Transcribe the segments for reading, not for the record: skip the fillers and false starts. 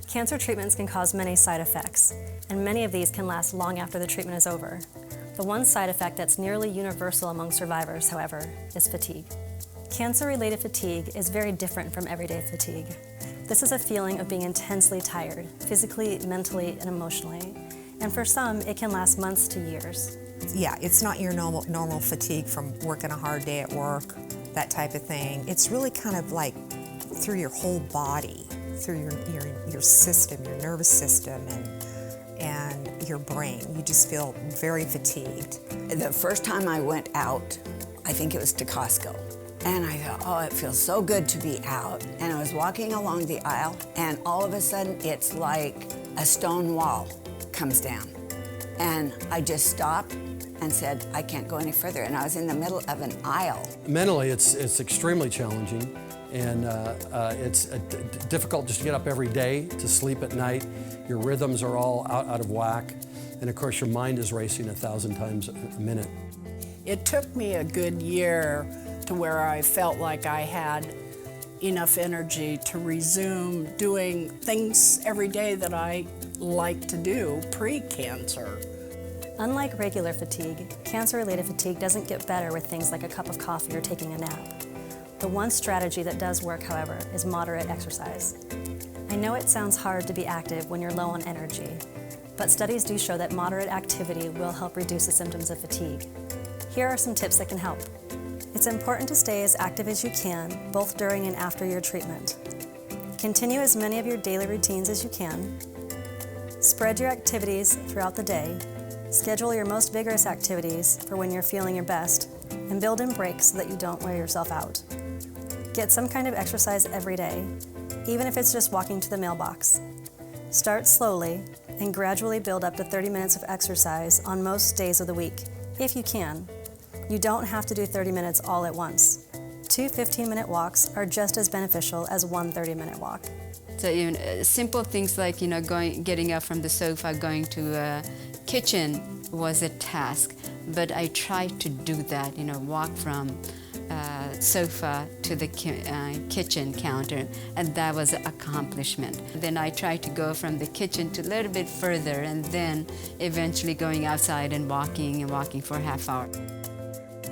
Cancer treatments can cause many side effects, and many of these can last long after the treatment is over. The one side effect that's nearly universal among survivors, however, is fatigue. Cancer-related fatigue is very different from everyday fatigue. This is a feeling of being intensely tired, physically, mentally, and emotionally. And for some, it can last months to years. Yeah, it's not your normal fatigue from working a hard day at work, that type of thing. It's really kind of like through your whole body, through your system, your nervous system, and your brain. You just feel very fatigued. The first time I went out, I think it was to Costco, and I thought, oh, it feels so good to be out. And I was walking along the aisle, and all of a sudden, it's like a stone wall comes down. And I just stopped and said, I can't go any further. And I was in the middle of an aisle. Mentally, it's extremely challenging, and it's difficult just to get up every day, to sleep at night. Your rhythms are all out of whack, and of course your mind is racing 1,000 times a minute. It took me a good year to where I felt like I had enough energy to resume doing things every day that I like to do pre-cancer. Unlike regular fatigue, cancer-related fatigue doesn't get better with things like a cup of coffee or taking a nap. The one strategy that does work, however, is moderate exercise. I know it sounds hard to be active when you're low on energy, but studies do show that moderate activity will help reduce the symptoms of fatigue. Here are some tips that can help. It's important to stay as active as you can, both during and after your treatment. Continue as many of your daily routines as you can. Spread your activities throughout the day. Schedule your most vigorous activities for when you're feeling your best, and build in breaks so that you don't wear yourself out. Get some kind of exercise every day, even if it's just walking to the mailbox. Start slowly and gradually build up to 30 minutes of exercise on most days of the week, if you can. You don't have to do 30 minutes all at once. 2 15-minute walks are just as beneficial as one 30-minute walk. So simple things like getting up from the sofa, going to a kitchen was a task, but I tried to do that. Walk from sofa to the kitchen counter, and that was an accomplishment. Then I tried to go from the kitchen to a little bit further, and then eventually going outside and walking for a half hour.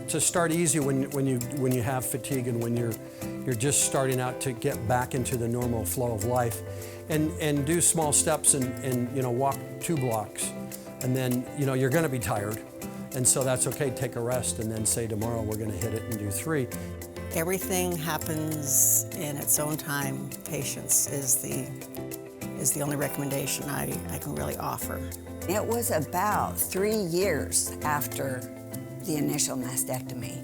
To start easy when you have fatigue and when you're just starting out to get back into the normal flow of life, and do small steps and walk 2 blocks, and then you're going to be tired, and so that's okay. Take a rest, and then say tomorrow we're going to hit it and do 3. Everything happens in its own time. Patience is the only recommendation I can really offer. It was about 3 years after the initial mastectomy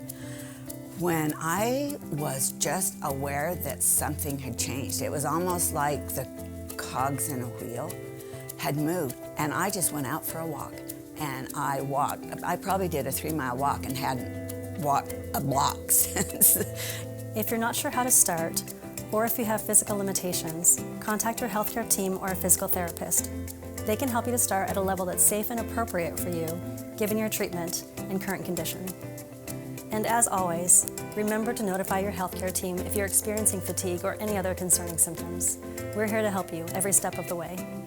when I was just aware that something had changed. It was almost like the cogs in a wheel had moved, and I just went out for a walk, and I walked. I probably did a 3-mile walk and hadn't walked a block since. If you're not sure how to start, or if you have physical limitations, contact your healthcare team or a physical therapist. They can help you to start at a level that's safe and appropriate for you, given your treatment and current condition. And as always, remember to notify your healthcare team if you're experiencing fatigue or any other concerning symptoms. We're here to help you every step of the way.